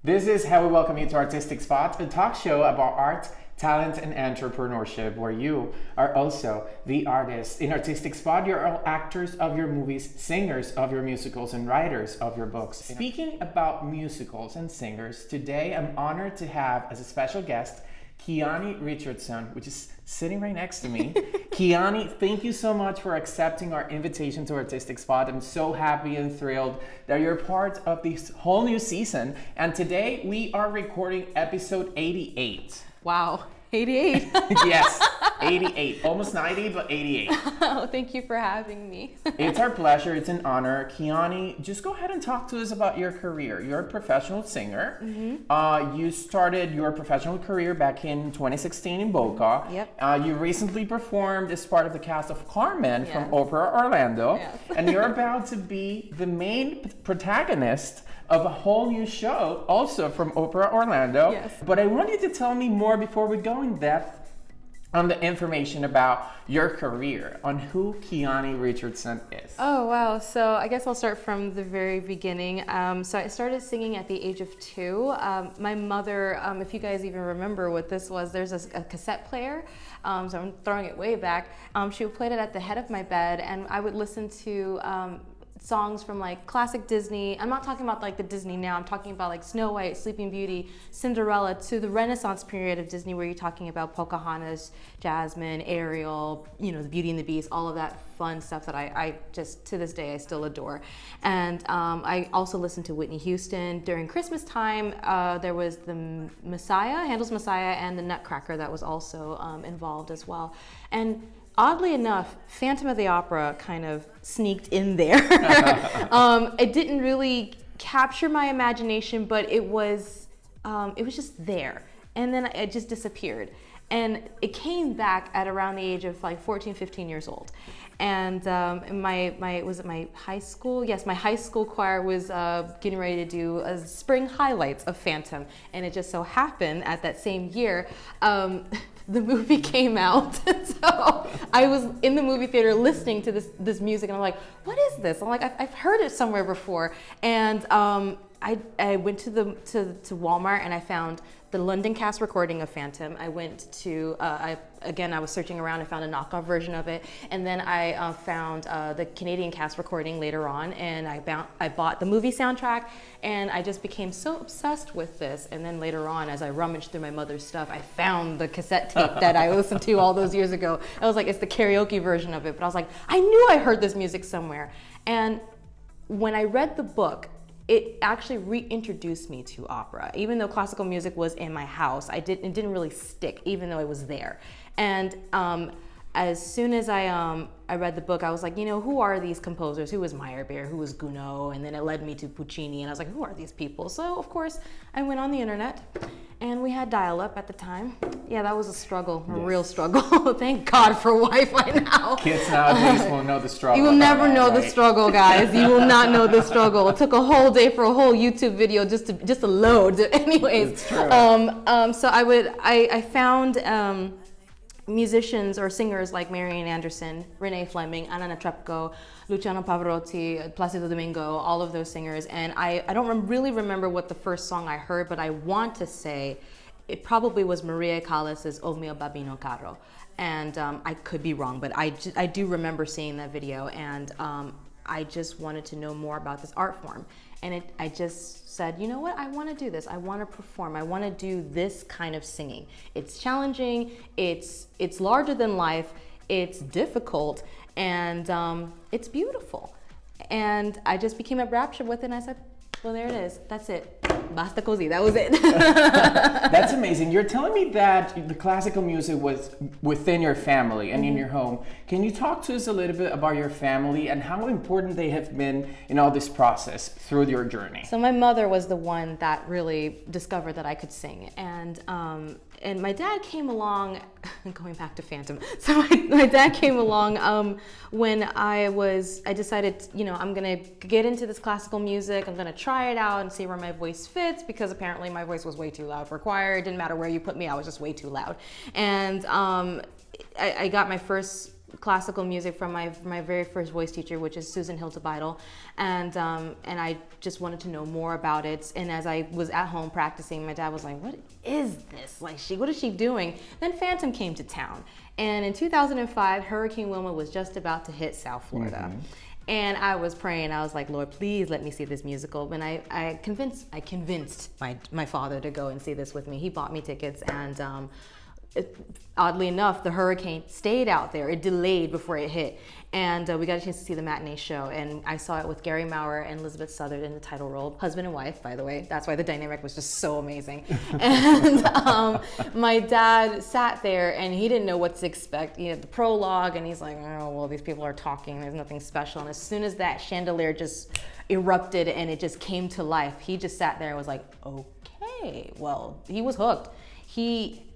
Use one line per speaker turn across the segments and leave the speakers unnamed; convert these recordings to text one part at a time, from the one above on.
This is how we welcome you to Artistic Spot, a talk show about art, talent, and entrepreneurship, where you are also the artist. In Artistic Spot, you're all actors of your movies, singers of your musicals, and writers of your books. Speaking about musicals and singers, today I'm honored to have as a special guest Kyaunnee Richardson, which is sitting right next to me. Kyaunnee, thank you so much for accepting our invitation to Artistic Spot. I'm so happy and thrilled that you're part of this whole new season. And today we are recording episode 88.
Wow, 88.
Yes, 88. Almost 90, but 88.
Oh, thank you for having me.
It's our pleasure. It's an honor. Kyaunnee, just go ahead and talk to us about your career. You're a professional singer. Mm-hmm. You started your professional career back in 2016 in Boca.
Yep.
You recently performed as part of the cast of Carmen from Opera Orlando.
Yes.
And you're about to be the main protagonist of a whole new show, also from Opera Orlando.
Yes.
But I want you to tell me more before we go in depth on the information about your career, on who Kyaunnee Richardson is.
Oh, wow. So I guess I'll start from the very beginning. So I started singing at the age of 2. My mother, if you guys even remember what this was, there's a cassette player. So I'm throwing it way back. She would play it at the head of my bed, and I would listen to songs from like classic Disney. I'm not talking about like the Disney now, I'm talking about like Snow White, Sleeping Beauty, Cinderella, to the Renaissance period of Disney where you're talking about Pocahontas, Jasmine, Ariel, you know, the Beauty and the Beast, all of that fun stuff that I just, to this day, I still adore. And I also listened to Whitney Houston. During Christmas time, there was the Messiah, Handel's Messiah, and the Nutcracker that was also involved as well. And oddly enough, Phantom of the Opera kind of sneaked in there. It didn't really capture my imagination, but it was just there. And then it just disappeared. And it came back at around the age of like 14, 15 years old. And was it my high school? Yes, my high school choir was getting ready to do a spring highlights of Phantom. And it just so happened at that same year, the movie came out. So I was in the movie theater listening to this music, and I'm like, what is this? I'm like, I've heard it somewhere before. And I went to Walmart and I found the London cast recording of Phantom. I went to, I was searching around and found a knockoff version of it. And then I found the Canadian cast recording later on, and I bought the movie soundtrack, and I just became so obsessed with this. And then later on, as I rummaged through my mother's stuff, I found the cassette tape that I listened to all those years ago. I was like, it's the karaoke version of it. But I was like, I knew I heard this music somewhere. And when I read the book, it actually reintroduced me to opera. Even though classical music was in my house, it didn't really stick, even though it was there. And as soon as I read the book, I was like, you know, who are these composers? Who was Meyerbeer? Who was Gounod? And then it led me to Puccini, and I was like, who are these people? So of course, I went on the internet, and we had dial-up at the time. Yeah, that was a struggle, a real struggle. Thank God for Wi-Fi now.
Kids nowadays won't know the struggle.
You will never know the struggle, guys. You will not know the struggle. It took a whole day for a whole YouTube video just to load. Anyways,
it's true.
So I found musicians or singers like Marian Anderson, Renee Fleming, Anna Netrebko, Luciano Pavarotti, Placido Domingo, all of those singers. And I don't really remember what the first song I heard, but I want to say it probably was Maria Callas's O Mio Babino Caro. And I could be wrong, but I do remember seeing that video, and I just wanted to know more about this art form. And I just said, you know what, I want to do this. I want to perform. I want to do this kind of singing. It's challenging, it's larger than life, it's difficult, and it's beautiful. And I just became enraptured with it, and I said, well, there it is. That's it. Basta così. That was it.
That's amazing. You're telling me that the classical music was within your family and in your home. Can you talk to us a little bit about your family and how important they have been in all this process through your journey?
So my mother was the one that really discovered that I could sing. And my dad came along, going back to Phantom. So my dad came along when I decided, you know, I'm gonna get into this classical music. I'm gonna try it out and see where my voice fits, because apparently my voice was way too loud for choir. It didn't matter where you put me, I was just way too loud. And I got my first classical music from my very first voice teacher, which is Susan Hildebeidel, and I just wanted to know more about it. And as I was at home practicing, my dad was like, "What is this? Like, what is she doing?" Then Phantom came to town, and in 2005, Hurricane Wilma was just about to hit South Florida. Mm-hmm. And I was praying. I was like, "Lord, please let me see this musical." And I convinced my father to go and see this with me. He bought me tickets, and oddly enough, the hurricane stayed out there. It delayed before it hit, and we got a chance to see the matinee show. And I saw it with Gary Maurer and Elizabeth Southard in the title role, husband and wife, by the way. That's why the dynamic was just so amazing. And my dad sat there, and he didn't know what to expect. He had the prologue, and he's like, "Oh, well, these people are talking. There's nothing special." And as soon as that chandelier just erupted and it just came to life, he just sat there and was like, "Okay." Well, he was hooked.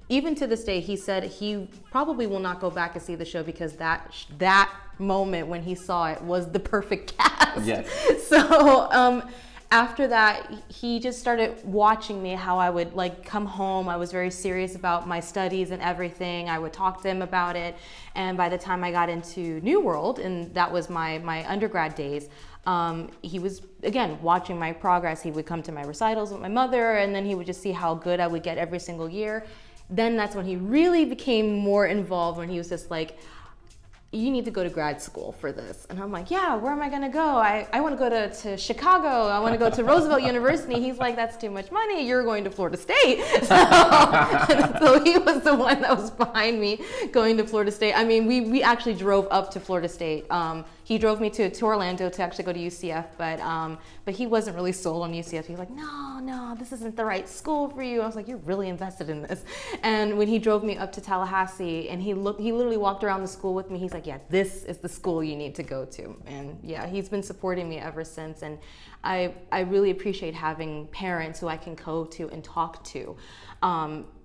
Even to this day, he said he probably will not go back and see the show because that moment when he saw it was the perfect cast. Yes. So after that, he just started watching me, how I would like come home. I was very serious about my studies and everything. I would talk to him about it. And by the time I got into New World, and that was my undergrad days, he was, again, watching my progress. He would come to my recitals with my mother, and then he would just see how good I would get every single year. Then that's when he really became more involved, when he was just like, "You need to go to grad school for this." And I'm like, "Yeah, where am I gonna go? I wanna go to Chicago. I wanna go to Roosevelt University." He's like, "That's too much money. You're going to Florida State." So he was the one that was behind me going to Florida State. I mean, we actually drove up to Florida State. He drove me to Orlando to actually go to UCF, but he wasn't really sold on UCF. He was like, no, this isn't the right school for you. I was like, "You're really invested in this." And when he drove me up to Tallahassee, and he literally walked around the school with me, he's like, "Yeah, this is the school you need to go to." And yeah, he's been supporting me ever since. And I really appreciate having parents who I can go to and talk to,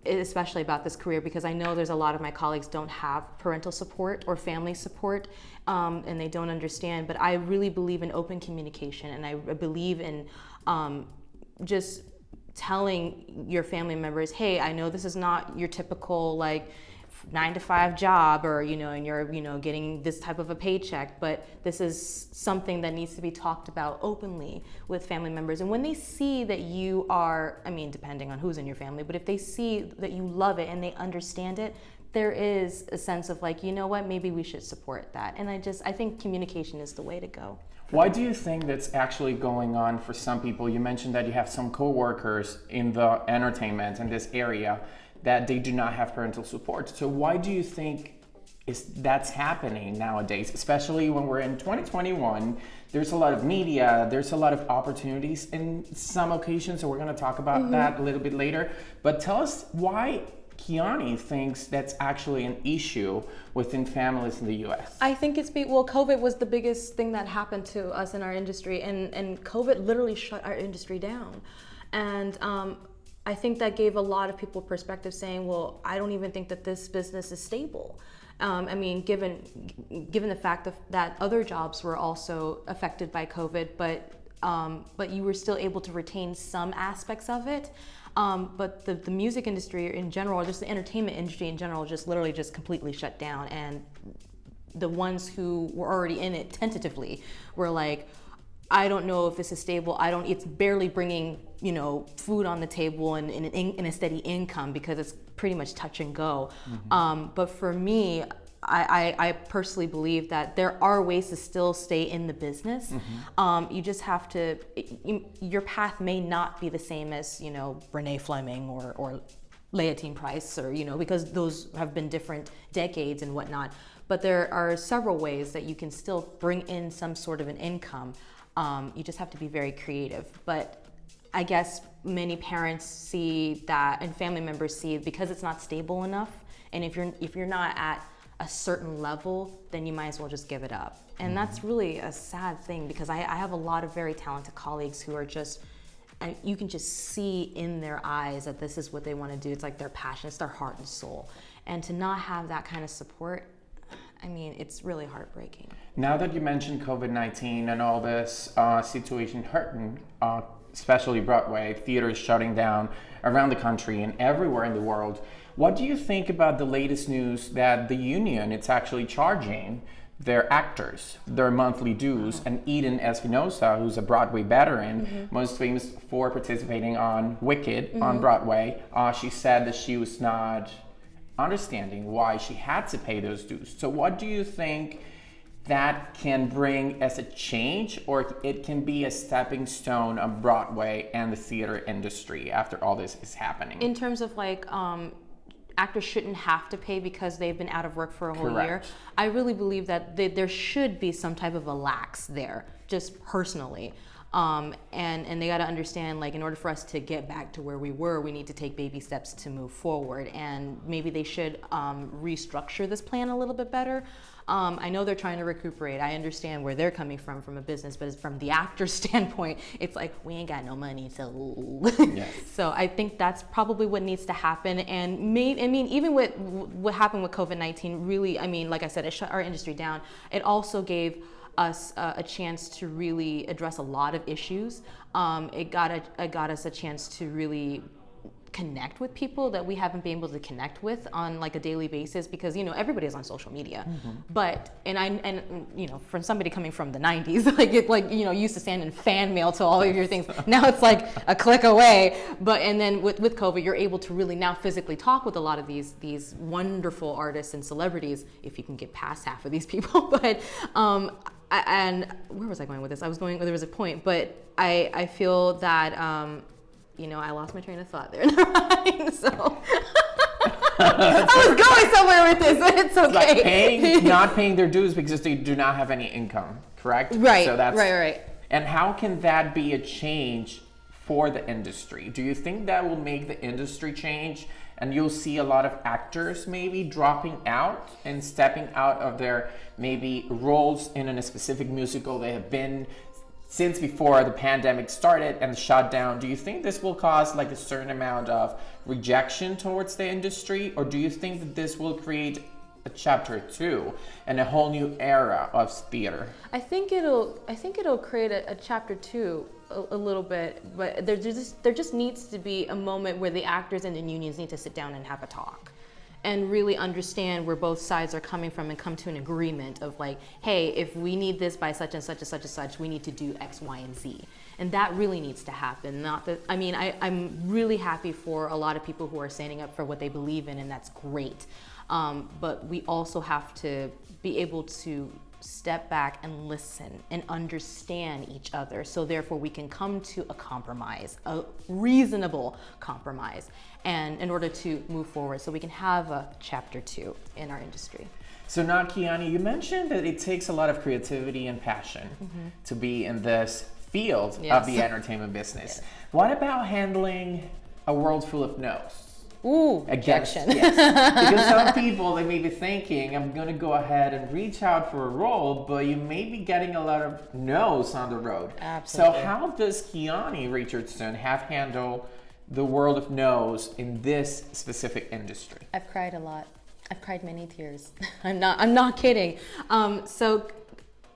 especially about this career, because I know there's a lot of my colleagues don't have parental support or family support, and they don't understand. But I really believe in open communication, and I believe in just telling your family members, "Hey, I know this is not your typical like 9-to-5 job, or and you're getting this type of a paycheck, but this is something that needs to be talked about openly with family members." And when they see that you are, I mean, depending on who's in your family, but if they see that you love it and they understand it, there is a sense of like, you know what, maybe we should support that. And I think communication is the way to go.
Why do you think that's actually going on for some people? You mentioned that you have some coworkers in the entertainment in this area that they do not have parental support. So why do you think that's happening nowadays, especially when we're in 2021? There's a lot of media, there's a lot of opportunities in some occasions, so we're going to talk about that a little bit later. But tell us why Kyaunnee thinks that's actually an issue within families in the U.S.
I think COVID was the biggest thing that happened to us in our industry, and COVID literally shut our industry down. And I think that gave a lot of people perspective, saying, "Well, I don't even think that this business is stable." I mean, given the fact that other jobs were also affected by COVID, but you were still able to retain some aspects of it. But the music industry in general, or just the entertainment industry in general, just literally just completely shut down. And the ones who were already in it tentatively were like, "I don't know if this is stable. It's barely bringing, food on the table and in a steady income, because it's pretty much touch and go." But for me, I personally believe that there are ways to still stay in the business. You just have to, your path may not be the same as, Renee Fleming or Leontine Price, or, because those have been different decades and whatnot. But there are several ways that you can still bring in some sort of an income. You just have to be very creative. But I guess many parents see that, and family members see it, because it's not stable enough. And if you're not at a certain level, then you might as well just give it up. And that's really a sad thing, because I have a lot of very talented colleagues who are just, you can just see in their eyes that this is what they want to do. It's like their passion, it's their heart and soul. And to not have that kind of support, I mean, it's really heartbreaking.
Now that you mentioned COVID-19 and all this situation hurting, especially Broadway, theaters shutting down around the country and everywhere in the world, What do you think about the latest news that the union it's actually charging their actors their monthly dues, and Eden Espinosa, who's a Broadway veteran, most famous for participating on Wicked on Broadway, she said that she was not understanding why she had to pay those dues. So what do you think that can bring as a change, or it can be a stepping stone on Broadway and the theater industry after all this is happening?
In terms of like actors shouldn't have to pay because they've been out of work for a whole year. I really believe that there should be some type of a lax there, just personally. And they got to understand, like, in order for us to get back to where we were, we need to take baby steps to move forward. And maybe they should restructure this plan a little bit better. I know they're trying to recuperate. I understand where they're coming from a business, but from the actor's standpoint, it's like, we ain't got no money, so.
Yes.
So I think that's probably what needs to happen. And even with what happened with COVID-19, really, I mean, like I said, it shut our industry down. It also gave us a chance to really address a lot of issues. It got us a chance to really connect with people that we haven't been able to connect with on like a daily basis, because everybody's on social media. But from somebody coming from the 90s, you used to send in fan mail to all of your things. Now it's like a click away. And then with COVID, you're able to really now physically talk with a lot of these wonderful artists and celebrities, if you can get past half of these people. But and where was I going with this? There was a point, but I feel that I lost my train of thought there. So I was going somewhere with this, but it's okay.
Like not paying their dues because they do not have any income, correct?
Right.
So that's
right.
And how can that be a change for the industry? Do you think that will make the industry change, and you'll see a lot of actors maybe dropping out and stepping out of their maybe roles in a specific musical they have been since before the pandemic started and shut down? Do you think this will cause like a certain amount of rejection towards the industry, or do you think that this will create a chapter 2 and a whole new era of theater?
I think it'll create a chapter 2 a little bit, but there just needs to be a moment where the actors and the unions need to sit down and have a talk and really understand where both sides are coming from and come to an agreement of like, hey, if we need this by such and such and such and such, we need to do X, Y, and Z. And that really needs to happen. I'm really happy for a lot of people who are standing up for what they believe in, and that's great. But we also have to be able to step back and listen and understand each other, so therefore we can come to a compromise, a reasonable compromise, and in order to move forward so we can have a chapter 2 in our industry.
So now, Kyaunnee, you mentioned that it takes a lot of creativity and passion to be in this field of the entertainment business.
Yes.
What about handling a world full of no's?
Ooh, rejection.
Yes. Because some people, they may be thinking, I'm going to go ahead and reach out for a role, but you may be getting a lot of no's on the road.
Absolutely.
So how does Kyaunnee Richardson have handled the world of no's in this specific industry?
I've cried a lot. I've cried many tears. I'm not kidding. So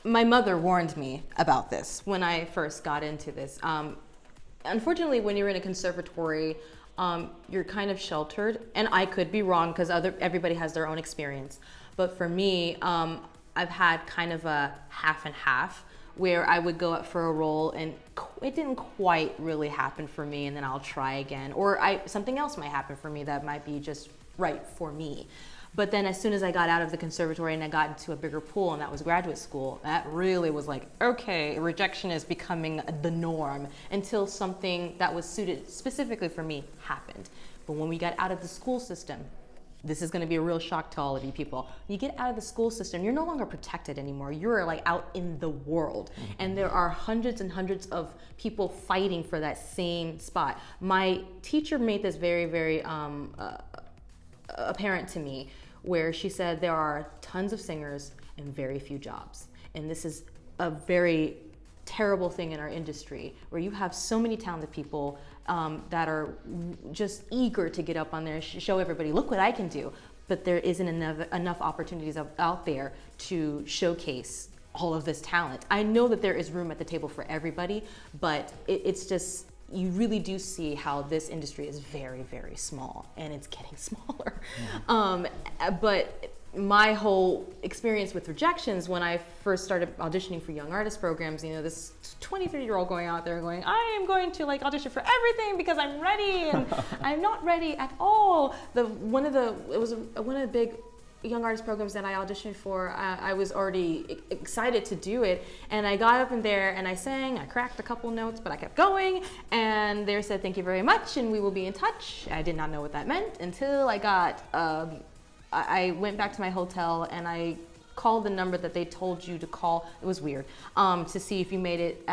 my mother warned me about this when I first got into this. Unfortunately, when you're in a conservatory, you're kind of sheltered, and I could be wrong because everybody has their own experience. But for me, I've had kind of a half and half, where I would go up for a role and it didn't quite really happen for me, and then I'll try again, or something else might happen for me that might be just right for me. But then as soon as I got out of the conservatory and I got into a bigger pool, and that was graduate school, that really was like, okay, rejection is becoming the norm, until something that was suited specifically for me happened. But when we got out of the school system, this is going to be a real shock to all of you people. You get out of the school system, you're no longer protected anymore. You're like out in the world. And there are hundreds and hundreds of people fighting for that same spot. My teacher made this very, very apparent to me, where she said there are tons of singers and very few jobs. And this is a very terrible thing in our industry, where you have so many talented people that are just eager to get up on there and show everybody, look what I can do. But there isn't enough opportunities out there to showcase all of this talent. I know that there is room at the table for everybody, but it's just you really do see how this industry is very, very small, and it's getting smaller. But my whole experience with Rejections, when I first started auditioning for young artist programs, you know, this 23-year-old going out there going, I am going to like audition for everything because I'm ready, and I'm not ready at all. One of the big young artist programs that I auditioned for, I was already excited to do it, and I got up in there and I sang, I cracked a couple notes, but I kept going, and they said thank you very much and we will be in touch. I did not know what that meant until I got I went back to my hotel and I called the number that they told you to call. It was weird, to see if you made it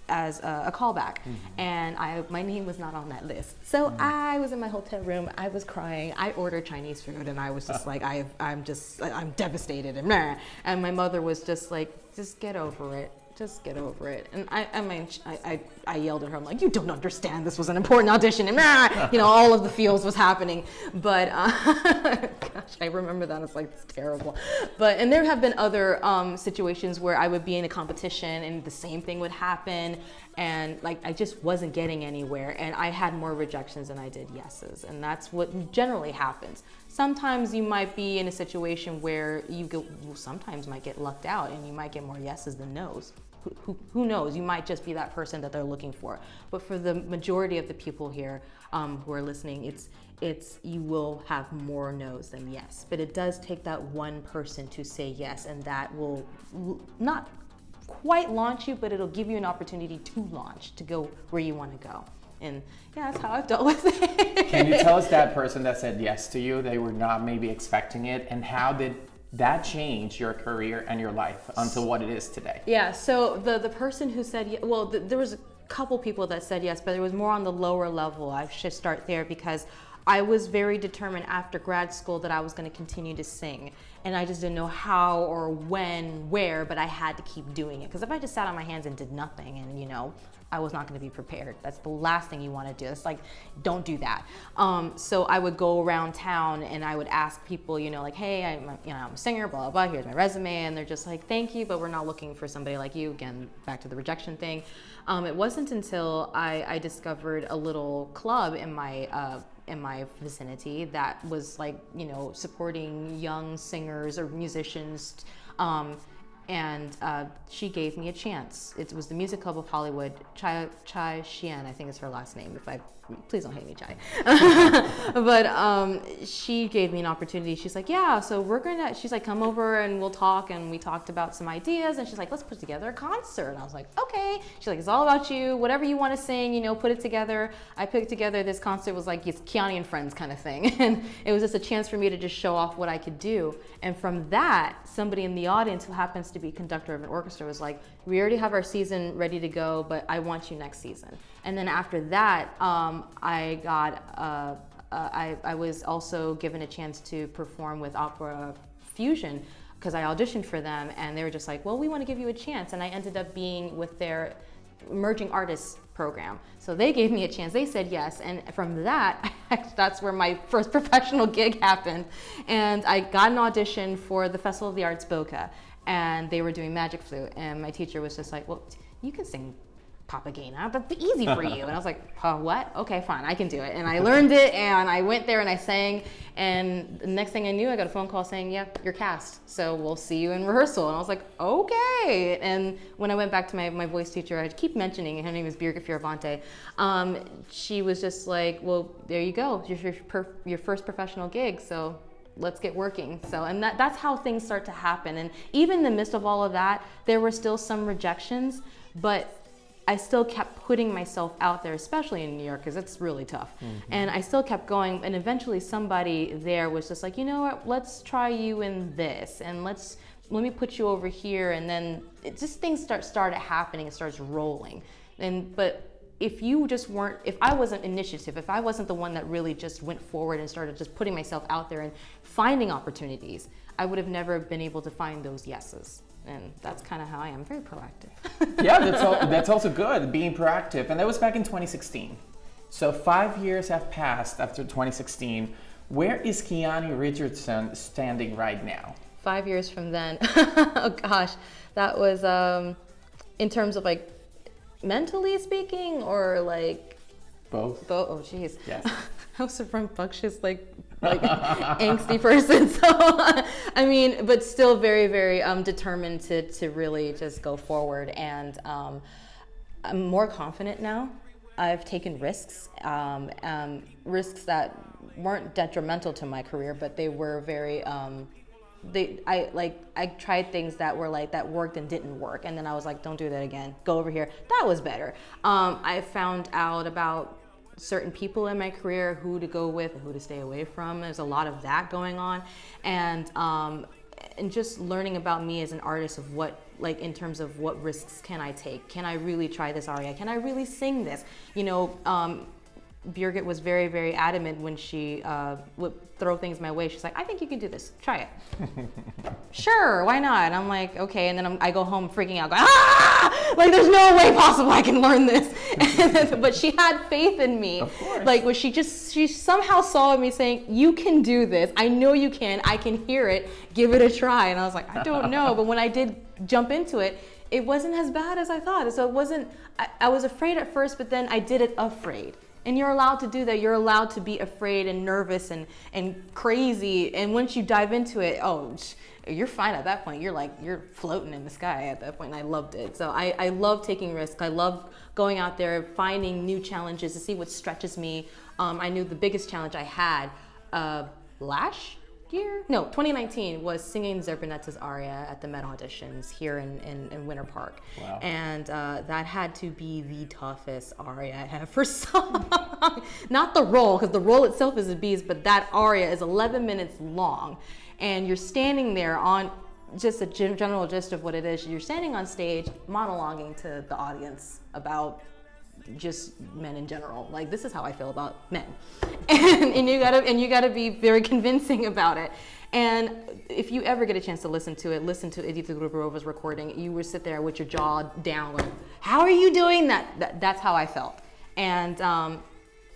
as a callback. And my name was not on that list. So I was in my hotel room, I was crying, I ordered Chinese food, and I was just like, I'm devastated, and meh. And my mother was just like, just get over it. Just get over it. And I yelled at her. I'm like, you don't understand. This was an important audition. And all of the feels was happening. But gosh, I remember that. It's like, it's terrible. And there have been other situations where I would be in a competition and the same thing would happen. And like, I just wasn't getting anywhere. And I had more rejections than I did yeses. And that's what generally happens. Sometimes you might be in a situation where sometimes might get lucked out and you might get more yeses than nos. Who knows? You might just be that person that they're looking for. But for the majority of the people here who are listening, it's you will have more no's than yes. But it does take that one person to say yes, and that will not quite launch you, but it'll give you an opportunity to launch, to go where you want to go. And yeah, that's how I've dealt with it.
Can you tell us that person that said yes to you, they were not maybe expecting it, and how did that changed your career and your life until what it is today?
Yeah, so the person who said yes, well, there was a couple people that said yes, but it was more on the lower level. I should start there because I was very determined after grad school that I was going to continue to sing, and I just didn't know how or when, where, but I had to keep doing it, because if I just sat on my hands and did nothing, and I was not going to be prepared. That's the last thing you want to do. It's like, don't do that. So I would go around town and I would ask people, like, hey, I'm a singer, blah, blah, blah, here's my resume. And they're just like, thank you, but we're not looking for somebody like you. Again, back to the rejection thing. It wasn't until I discovered a little club in my vicinity that was like, supporting young singers or musicians. And she gave me a chance. It was the Music Club of Hollywood. Chai Xian, I think is her last name. Please don't hate me, Chai. But she gave me an opportunity. She's like, yeah, so she's like, come over and we'll talk. And we talked about some ideas. And she's like, let's put together a concert. And I was like, okay. She's like, it's all about you. Whatever you want to sing, put it together. I put together this concert. It was like, it's Kyaunnee and Friends kind of thing. And it was just a chance for me to just show off what I could do. And from that, somebody in the audience who happens to be conductor of an orchestra was like, we already have our season ready to go, but I want you next season. And then after that, I was also given a chance to perform with Opera Fusion because I auditioned for them, and they were just like, well, we want to give you a chance. And I ended up being with their emerging artists program. So they gave me a chance. They said yes. And from that, that's where my first professional gig happened. And I got an audition for the Festival of the Arts Boca, and they were doing Magic Flute. And my teacher was just like, well, you can sing Papagena, that's easy for you. And I was like, what? Okay, fine, I can do it. And I learned it, and I went there and I sang, and the next thing I knew, I got a phone call saying, yeah, you're cast, so we'll see you in rehearsal. And I was like, okay. And when I went back to my voice teacher, I keep mentioning, her name is Birgit Fioravante, she was just like, well, there you go, your first professional gig, so let's get working. So, and that's how things start to happen. And even in the midst of all of that, there were still some rejections, but I still kept putting myself out there, especially in New York, because it's really tough. Mm-hmm. And I still kept going, and eventually somebody there was just like, you know what, let's try you in this, and let me put you over here, and then things started happening, it starts rolling. But if I wasn't initiative, if I wasn't the one that really just went forward and started just putting myself out there and finding opportunities, I would have never been able to find those yeses. And that's kind of how I am, very proactive.
Yeah, that's also good, being proactive. And that was back in 2016. So 5 years have passed after 2016. Where is Kyaunnee Richardson standing right now?
5 years from then. Oh gosh, that was, in terms of like mentally speaking, or like
Both.
Oh, jeez.
Yes.
I was a rambunctious, like angsty person. So, I mean, but still very, very determined to really just go forward. And I'm more confident now. I've taken risks, risks that weren't detrimental to my career, but they were very. I tried things that were like that worked and didn't work, and then I was like, don't do that again. Go over here. That was better. I found out about certain people in my career, who to go with and who to stay away from. There's a lot of that going on, and just learning about me as an artist, of what, like, in terms of what risks can I take? Can I really try this aria? Can I really sing this? You know, Birgit was very, very adamant when she would throw things my way. She's like, I think you can do this. Try it. Sure, why not? And I'm like, okay. And then I go home freaking out, going, ah! Like, there's no way possible I can learn this. But she had faith in me.
Of course.
Like, she somehow saw me saying, you can do this. I know you can. I can hear it. Give it a try. And I was like, I don't know. But when I did jump into it, it wasn't as bad as I thought. So it wasn't, I was afraid at first, but then I did it afraid. And you're allowed to do that. You're allowed to be afraid and nervous and crazy. And once you dive into it, you're fine at that point. You're floating in the sky at that point. And I loved it. So I love taking risks. I love going out there, finding new challenges to see what stretches me. I knew the biggest challenge I had last year? No, 2019 was singing Zerbanetta's aria at the Met auditions here in Winter Park.
Wow.
And that had to be the toughest aria I have for song. Not the role, because the role itself is a beast, but that aria is 11 minutes long. And you're standing there on just a general gist of what it is. You're standing on stage monologuing to the audience about just men in general. Like, this is how I feel about men, and you gotta be very convincing about it. And if you ever get a chance to listen to Edita Gruberova's recording, you would sit there with your jaw down, like, how are you doing that? That's how I felt. And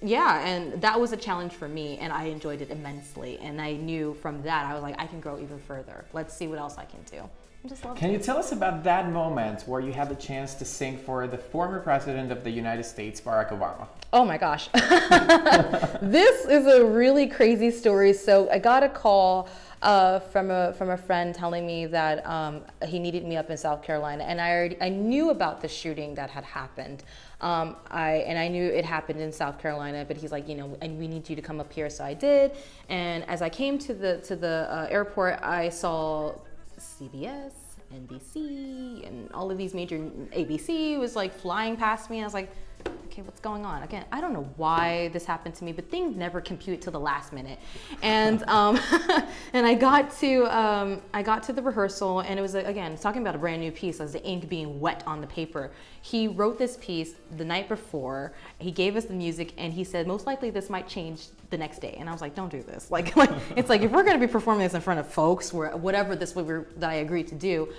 and that was a challenge for me, and I enjoyed it immensely. And I knew from that, I was like, I can grow even further. Let's see what else I can do. I just love it.
Can you tell us about that moment where you had the chance to sing for the former president of the United States, Barack Obama?
Oh my gosh. This is a really crazy story. So I got a call from a friend telling me that he needed me up in South Carolina, and I knew about the shooting that had happened. I knew it happened in South Carolina, but he's like, and we need you to come up here. So I did. And as I came to the airport, I saw CBS, NBC, and all of these major, ABC was like flying past me. I was like, okay, what's going on? Again, I don't know why this happened to me, but things never compute to the last minute. And and I got to the rehearsal, and it was, again, talking about a brand new piece, as the ink being wet on the paper. He wrote this piece the night before. He gave us the music, and he said, most likely this might change the next day. And I was like, don't do this. Like it's like, if we're going to be performing this in front of folks, whatever that I agreed to do,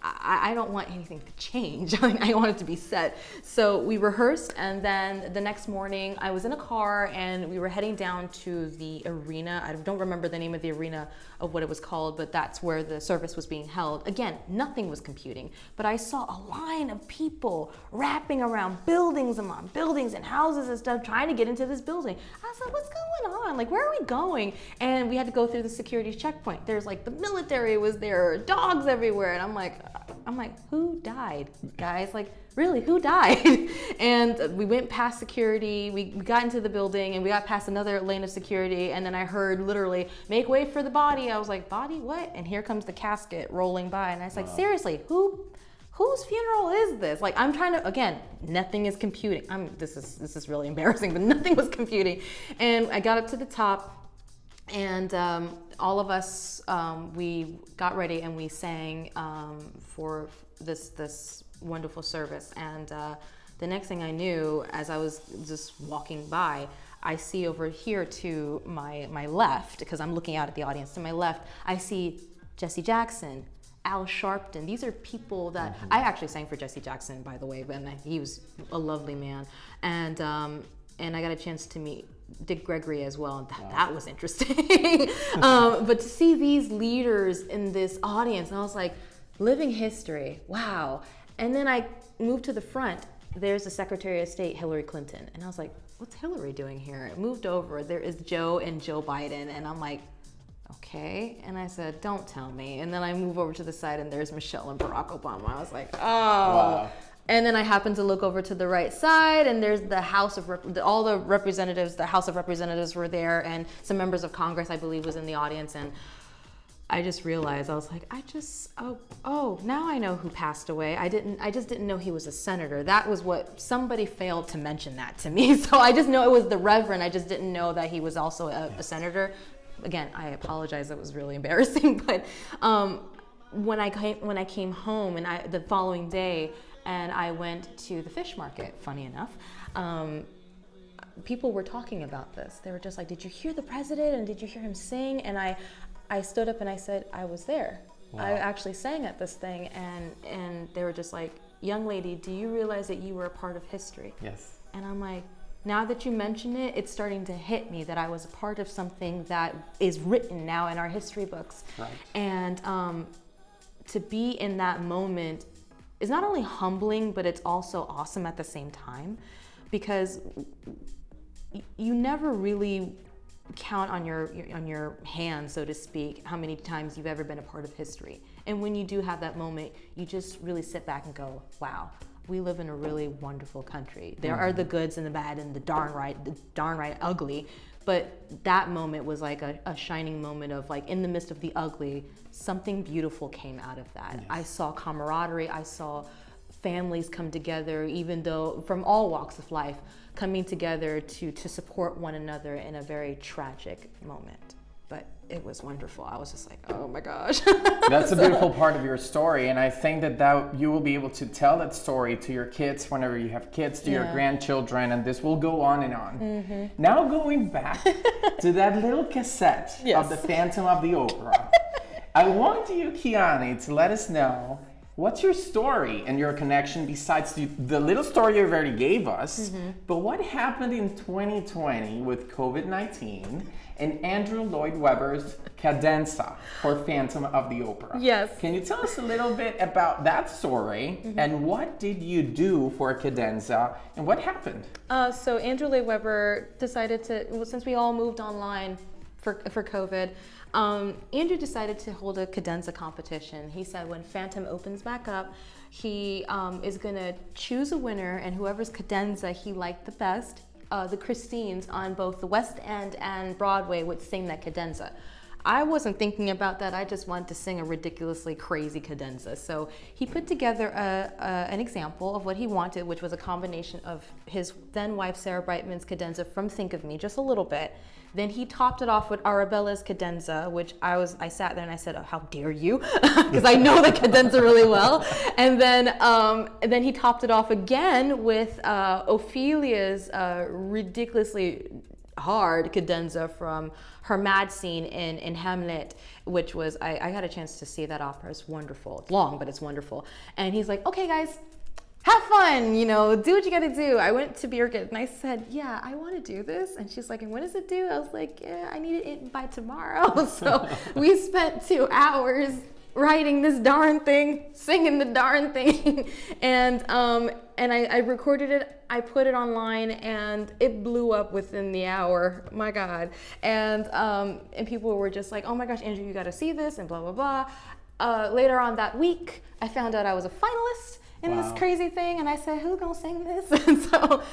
I don't want anything to change. I want it to be set. So we rehearsed, and then the next morning I was in a car and we were heading down to the arena. I don't remember the name of the arena of what it was called, but that's where the service was being held. Again, nothing was computing, but I saw a line of people wrapping around buildings and houses and stuff, trying to get into this building. I was like, what's going on? Like, where are we going? And we had to go through the security checkpoint. There's like the military was there, dogs everywhere. And I'm like, who died, guys? Like, really, who died? And we went past security, we got into the building, and we got past another lane of security, and then I heard literally, make way for the body. I was like, body, what? And here comes the casket rolling by, and I was like, seriously, whose funeral is this? Like, I'm trying to, again, nothing is computing. This is really embarrassing, but nothing was computing. And I got up to the top, and all of us, we got ready and we sang for this wonderful service. And the next thing I knew, as I was just walking by, I see over here to my left, because I'm looking out at the audience, to my left, I see Jesse Jackson, Al Sharpton. These are people that I actually sang for Jesse Jackson, by the way, but he was a lovely man. And I got a chance to meet Dick Gregory as well, and that was interesting. But to see these leaders in this audience, and I was like, living history, wow. And then I moved to the front. There's the Secretary of State, Hillary Clinton. And I was like, what's Hillary doing here? I moved over. There is Joe and Joe Biden. And I'm like, okay. And I said, don't tell me. And then I move over to the side and there's Michelle and Barack Obama. I was like, oh. Wow. And then I happened to look over to the right side and there's the House of, all the representatives, the House of Representatives were there and some members of Congress, I believe, was in the audience. And I just realized, I was like, now I know who passed away. I just didn't know he was a senator. That was what, somebody failed to mention that to me. So I just know it was the Reverend. I just didn't know that he was also a senator. Again, I apologize, that was really embarrassing. But when I came home and the following day, and I went to the fish market, funny enough, people were talking about this. They were just like, did you hear the president and did you hear him sing? And I stood up and I said, I was there. Wow. I actually sang at this thing, and they were just like, young lady, do you realize that you were a part of history?
Yes.
And I'm like, now that you mention it, it's starting to hit me that I was a part of something that is written now in our history books.
Right.
And to be in that moment is not only humbling, but it's also awesome at the same time, because you never really count on your hand, so to speak, how many times you've ever been a part of history. And when you do have that moment, you just really sit back and go, wow, we live in a really wonderful country. There are the goods and the bad and the darn right ugly, but that moment was like a shining moment of, like, in the midst of the ugly, something beautiful came out of that. Yes. I saw camaraderie, I saw families come together, even though from all walks of life, coming together to support one another in a very tragic moment. But it was wonderful. I was just like, oh my gosh.
That's a beautiful part of your story, and I think that you will be able to tell that story to your kids whenever you have kids, to your grandchildren, and this will go on and on. Mm-hmm. Now going back to that little cassette of the Phantom of the Opera, I want you, Kyaunnee, to let us know, what's your story and your connection besides the little story you already gave us, but what happened in 2020 with COVID-19 and Andrew Lloyd Webber's cadenza for Phantom of the Opera?
Yes.
Can you tell us a little bit about that story and what did you do for a cadenza and what happened?
So Andrew Lloyd Webber decided to, since we all moved online for COVID, Andrew decided to hold a cadenza competition. He said when Phantom opens back up, he is going to choose a winner, and whoever's cadenza he liked the best, the Christines on both the West End and Broadway would sing that cadenza. I wasn't thinking about that. I just wanted to sing a ridiculously crazy cadenza. So he put together an example of what he wanted, which was a combination of his then wife Sarah Brightman's cadenza from Think of Me, just a little bit. Then he topped it off with Arabella's cadenza, which I sat there and I said, oh, how dare you? Because I know the cadenza really well. And then he topped it off again with Ophelia's ridiculously hard cadenza from her mad scene in Hamlet, which was, I had a chance to see that opera. It's wonderful. It's long, but it's wonderful. And he's like, okay, guys, have fun, do what you gotta do. I went to Birgit and I said, yeah, I wanna do this. And she's like, and when does it do? I was like, yeah, I need it by tomorrow. So we spent 2 hours writing this darn thing, singing the darn thing. And I recorded it, I put it online, and it blew up within the hour. My God. And people were just like, oh my gosh, Andrew, you gotta see this, and blah, blah, blah. Later on that week, I found out I was a finalist in this crazy thing, and I said, who's gonna sing this? And so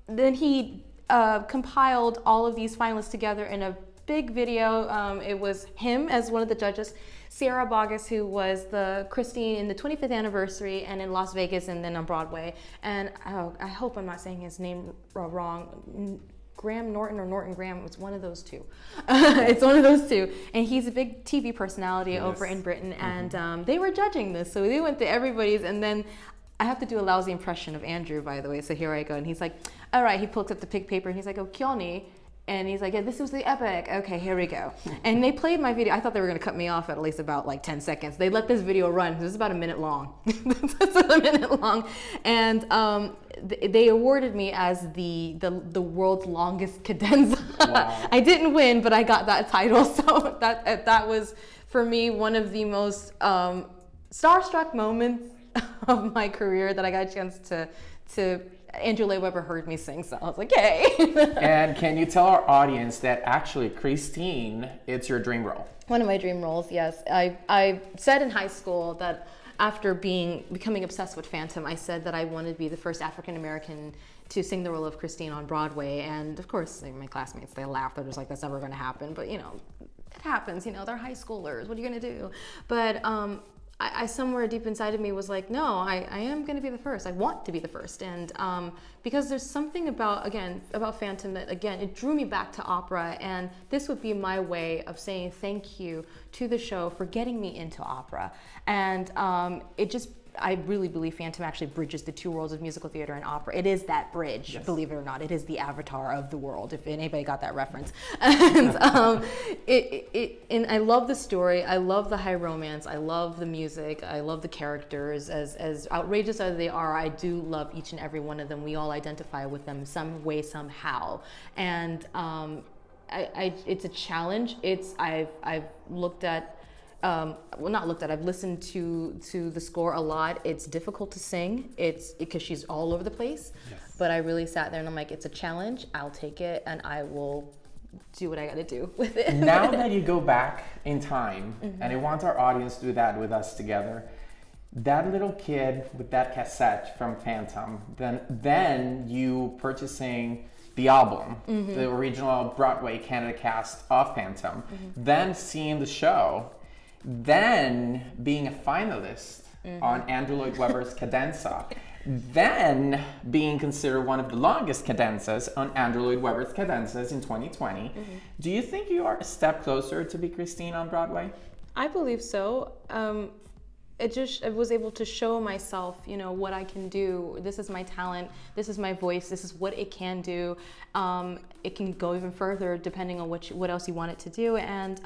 then he compiled all of these finalists together in a big video. It was him as one of the judges, Sierra Boggess, who was the Christine in the 25th anniversary and in Las Vegas and then on Broadway. And I hope I'm not saying his name wrong. Graham Norton or Norton Graham, it's one of those two. It's one of those two. And he's a big TV personality over in Britain. And they were judging this. So they went to everybody's, and then I have to do a lousy impression of Andrew, by the way. So here I go. And he's like, all right, he pulls up the pig paper and he's like, oh, Kyaunnee. And he's like, yeah, this was the epic. Okay, here we go. And they played my video. I thought they were going to cut me off at least about like 10 seconds. They let this video run. It was about a minute long. It's a minute long. And they awarded me as the world's longest cadenza. Wow. I didn't win, but I got that title. So that was, for me, one of the most starstruck moments of my career that I got a chance to Andrew Lloyd Webber heard me sing, so I was like, yay.
And can you tell our audience that actually Christine, it's your dream role?
One of my dream roles, yes. I said in high school that after becoming obsessed with Phantom, I said that I wanted to be the first African American to sing the role of Christine on Broadway. And of course, my classmates, they laughed. They're just like, that's never going to happen. But, it happens. They're high schoolers. What are you going to do? But I somewhere deep inside of me was like, no, I am going to be the first. I want to be the first. And because there's something about Phantom that, again, it drew me back to opera. And this would be my way of saying thank you to the show for getting me into opera. And I really believe Phantom actually bridges the two worlds of musical theater and opera. It is that bridge, yes. Believe it or not. It is the Avatar of the world, if anybody got that reference. And and I love the story. I love the high romance. I love the music. I love the characters. As outrageous as they are, I do love each and every one of them. We all identify with them some way, somehow. And it's a challenge. I've looked at. I've listened to the score a lot. It's difficult to sing. It's because she's all over the place. Yes. But I really sat there and I'm like, it's a challenge. I'll take it and I will do what I got to do with it.
Now that you go back in time, and I want our audience to do that with us together, that little kid with that cassette from Phantom, then you purchasing the album, the original Broadway Canada cast of Phantom, then seeing the show, then being a finalist on Andrew Lloyd Webber's cadenza, then being considered one of the longest cadenzas on Andrew Lloyd Webber's cadenzas in 2020. Do you think you are a step closer to be Christine on Broadway?
I believe so. I was able to show myself, what I can do. This is my talent. This is my voice. This is what it can do. It can go even further depending on what else you want it to do. And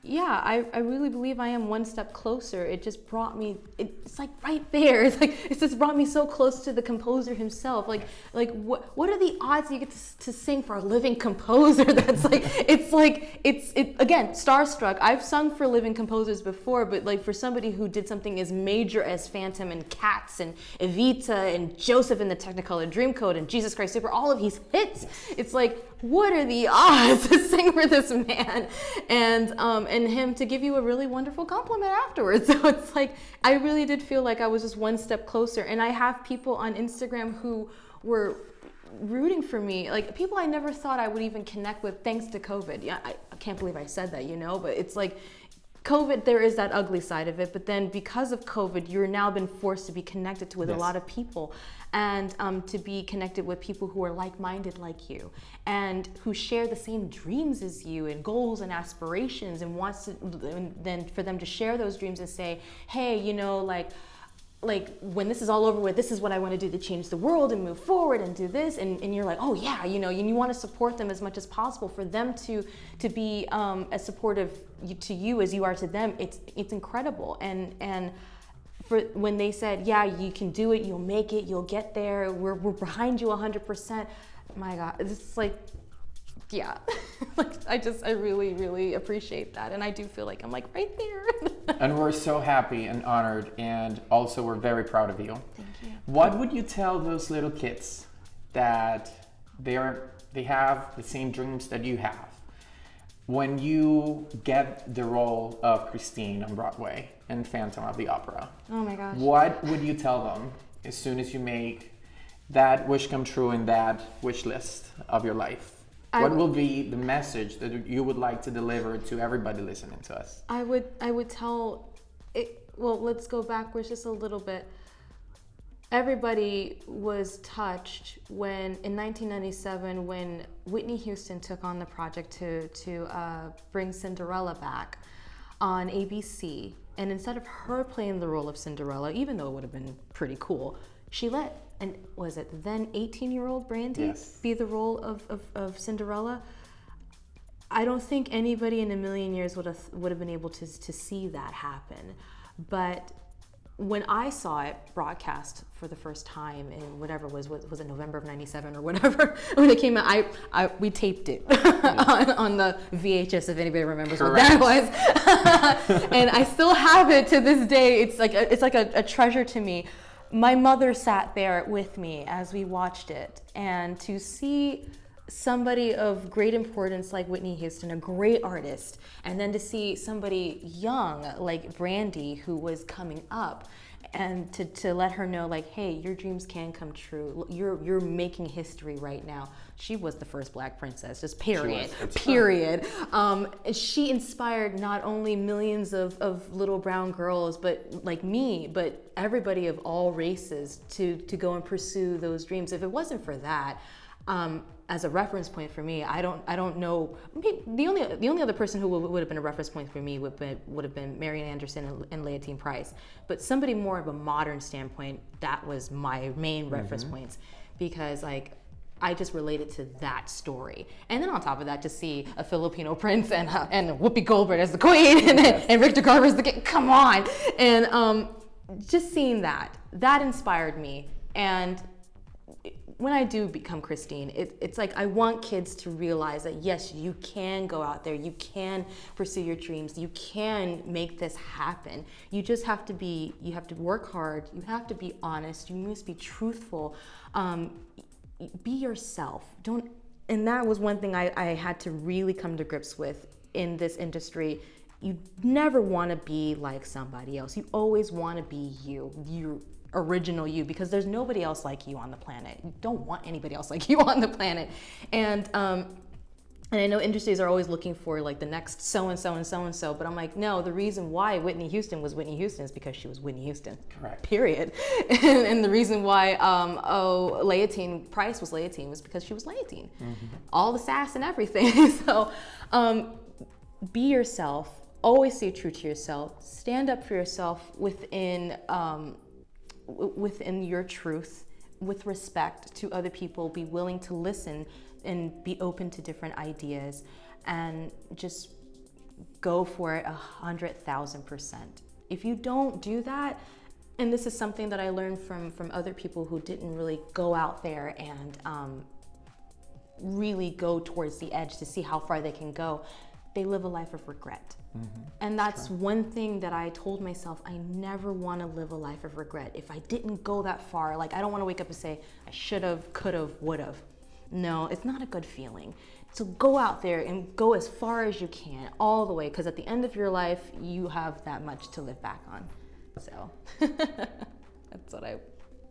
I really believe I am one step closer. It just brought me, it's like right there. It's just brought me so close to the composer himself. What are the odds you get to sing for a living composer? That's it's again, starstruck. I've sung for living composers before, but for somebody who did something as major as Phantom and Cats and Evita and Joseph in the Technicolor Dreamcoat and Jesus Christ Super, all of his hits, it's what are the odds to sing for this man? And him to give you a really wonderful compliment afterwards. So it's I really did feel like I was just one step closer. And I have people on Instagram who were rooting for me, people I never thought I would even connect with thanks to COVID. Yeah, I can't believe I said that, but it's COVID, there is that ugly side of it, but then because of COVID, you're now been forced to be connected with a lot of people, and to be connected with people who are like-minded like you, and who share the same dreams as you, and goals and aspirations, and then for them to share those dreams and say, hey, when this is all over with, this is what I want to do to change the world and move forward and do this, and you're like, oh yeah, and you want to support them as much as possible, for them to be as supportive to you as you are to them. It's incredible. And for when they said, yeah, you can do it, you'll make it, you'll get there, we're behind you 100%. My God, it's yeah. I really, really appreciate that. And I do feel like I'm right there.
And we're so happy and honored, and also we're very proud of you.
Thank you.
What would you tell those little kids that they have the same dreams that you have? When you get the role of Christine on Broadway and Phantom of the Opera,
oh my gosh,
what would you tell them as soon as you make that wish come true in that wish list of your life? What will be the message that you would like to deliver to everybody listening to us?
I would tell it. Well, let's go backwards just a little bit. Everybody was touched when, in 1997, when Whitney Houston took on the project to bring Cinderella back on ABC, and instead of her playing the role of Cinderella, even though it would have been pretty cool, she let, and was it then 18-year-old Brandy be the role of Cinderella? I don't think anybody in a million years would have been able to see that happen. But when I saw it broadcast for the first time in whatever was it November of '97 or whatever when it came out, we taped it on the VHS, if anybody remembers what that was, and I still have it to this day. It's like a treasure to me. My mother sat there with me as we watched it, and to see somebody of great importance like Whitney Houston, a great artist, and then to see somebody young like Brandy, who was coming up, and to let her know, like, hey, your dreams can come true. You're making history right now. She was the first Black princess, just period. Period. She inspired not only millions of little brown girls, but like me, but everybody of all races to go and pursue those dreams. If it wasn't for that, as a reference point for me, I don't know. The only other person who would have been a reference point for me would have been Marian Anderson and Leontine Price. But somebody more of a modern standpoint, that was my main reference points, because like I just related to that story. And then on top of that, to see a Filipino prince and Whoopi Goldberg as the queen and Victor Garber as the king. Come on, and just seeing that inspired me. And when I do become Christine, it's like I want kids to realize that yes, you can go out there, you can pursue your dreams, you can make this happen. You just have to work hard, you have to be honest, you must be truthful, be yourself. And that was one thing I had to really come to grips with in this industry. You never want to be like somebody else. You always want to be you. Original you, because there's nobody else like you on the planet. You don't want anybody else like you on the planet. And I know industries are always looking for like the next so and so and so and so, but I'm like, no, the reason why Whitney Houston was Whitney Houston is because she was Whitney Houston.
Correct.
Period. And the reason why Leontine Price was Leontine was because she was Leontine. All the sass and everything. So be yourself. Always stay true to yourself. Stand up for yourself within your truth, with respect to other people. Be willing to listen and be open to different ideas, and just go for it 100,000%. If you don't do that, and this is something that I learned from other people who didn't really go out there and really go towards the edge to see how far they can go, they live a life of regret. And that's one thing that I told myself, I never want to live a life of regret. If I didn't go that far, like I don't want to wake up and say, I should have, could have, would have. No, it's not a good feeling. So go out there and go as far as you can, all the way, because at the end of your life, you have that much to live back on. So that's what I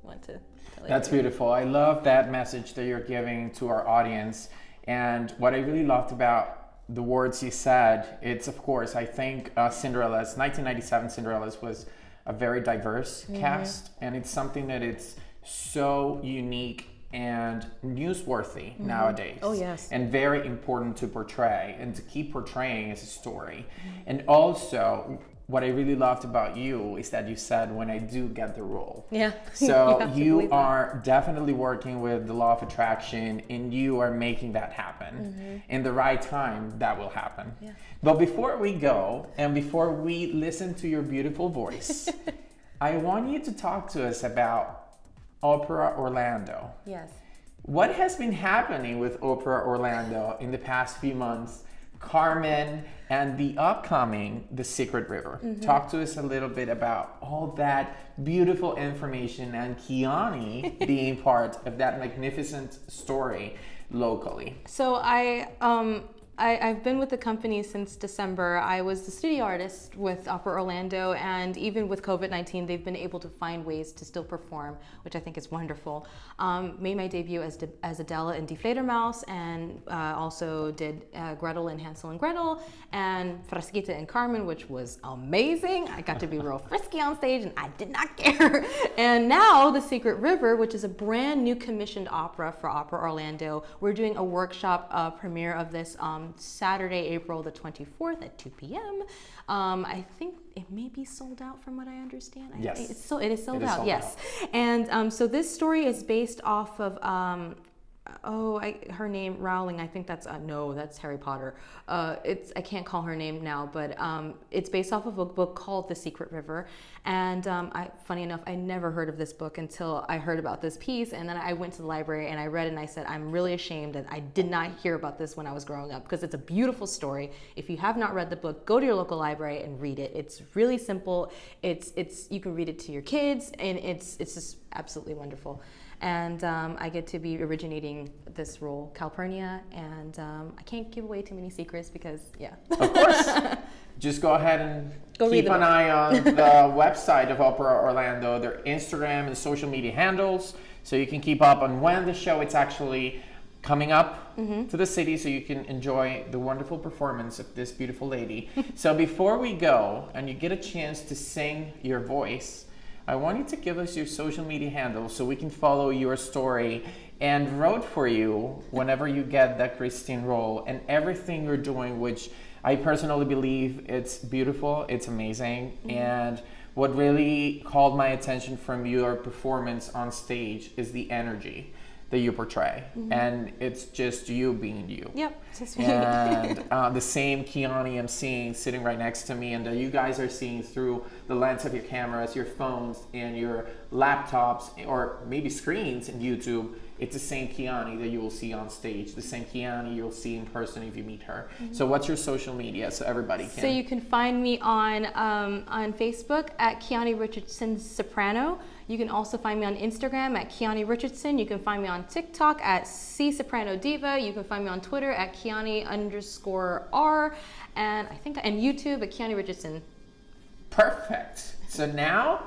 want to tell you.
That's beautiful. I love that message that you're giving to our audience. And what I really loved about the words you said, it's of course, I think Cinderella's 1997 Cinderella's was a very diverse cast, and it's something that it's so unique and newsworthy nowadays.
Oh yes.
And very important to portray and to keep portraying as a story. And also, what I really loved about you is that you said, when I do get the role.
Yeah.
So you are definitely working with the law of attraction, and you are making that happen. In the right time, that will happen.
Yeah.
But before we go, and before we listen to your beautiful voice, I want you to talk to us about Opera Orlando.
Yes.
What has been happening with Opera Orlando in the past few months? Carmen, and the upcoming The Secret River. Talk to us a little bit about all that beautiful information and Kyaunnee being part of that magnificent story locally.
So I've been with the company since December. I was the studio artist with Opera Orlando, and even with COVID-19, they've been able to find ways to still perform, which I think is wonderful. Made my debut as Adele in Die Fledermaus, and also did Gretel in Hansel and Gretel, and Frasquita in Carmen, which was amazing. I got to be real frisky on stage, and I did not care. And now The Secret River, which is a brand new commissioned opera for Opera Orlando. We're doing a workshop premiere of this Saturday, April the 24th at 2 p.m. I think it may be sold out from what I understand.
Yes.
It is sold out, yes. And so this story is based off of her name Rowling. I think that's no, that's Harry Potter. I can't call her name now, but it's based off of a book called The Secret River. And funny enough, I never heard of this book until I heard about this piece, and then I went to the library and I read it and I said, I'm really ashamed that I did not hear about this when I was growing up, because it's a beautiful story. If you have not read the book, go to your local library and read it. It's really simple. It's you can read it to your kids, and it's just absolutely wonderful. And I get to be originating this role, Calpurnia, and I can't give away too many secrets because, yeah.
Of course. Just go ahead and keep an eye on the website of Opera Orlando, their Instagram and social media handles, so you can keep up on when the show is actually coming up to the city, so you can enjoy the wonderful performance of this beautiful lady. So before we go and you get a chance to sing your voice, I want you to give us your social media handles so we can follow your story and root for you whenever you get that Christine role and everything you're doing, which I personally believe it's beautiful, it's amazing. And what really called my attention from your performance on stage is the energy that you portray. And it's just you being you.
Yep, just me.
And the same Kyaunnee I'm seeing sitting right next to me, and that you guys are seeing through the lens of your cameras, your phones, and your laptops, or maybe screens in YouTube. It's the same Kyaunnee that you will see on stage, the same Kyaunnee you'll see in person if you meet her. So what's your social media so everybody can?
So you can find me on Facebook at Kyaunnee Richardson Soprano. You can also find me on Instagram at Kyaunnee Richardson. You can find me on TikTok at C Soprano Diva. You can find me on Twitter at Kyaunnee_R, and YouTube at Kyaunnee Richardson.
Perfect. So now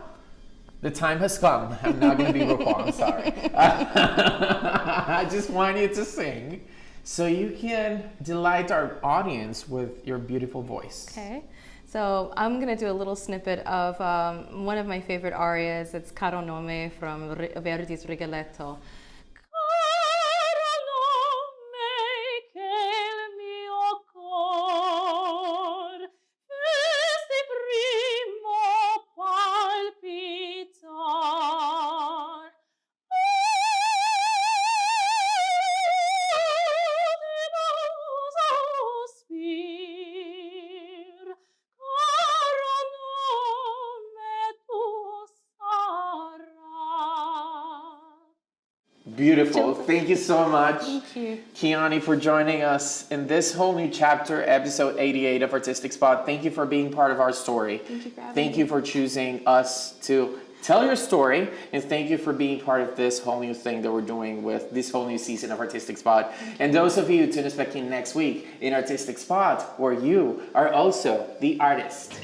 the time has come. I'm not going to be RuPaul, I'm sorry. I just want you to sing so you can delight our audience with your beautiful voice.
Okay. So I'm going to do a little snippet of one of my favorite arias. It's Caro Nome from Verdi's Rigoletto.
Beautiful. Thank you so much,
Thank you,
Kyaunnee, for joining us in this whole new chapter, episode 88 of Artistic Spot. Thank you for being part of our story.
Thank you for having
Thank
me.
you for choosing us to tell your story, and thank you for being part of this whole new thing that we're doing with this whole new season of Artistic Spot. And those of you tune us back in next week in Artistic Spot, where you are also the artist.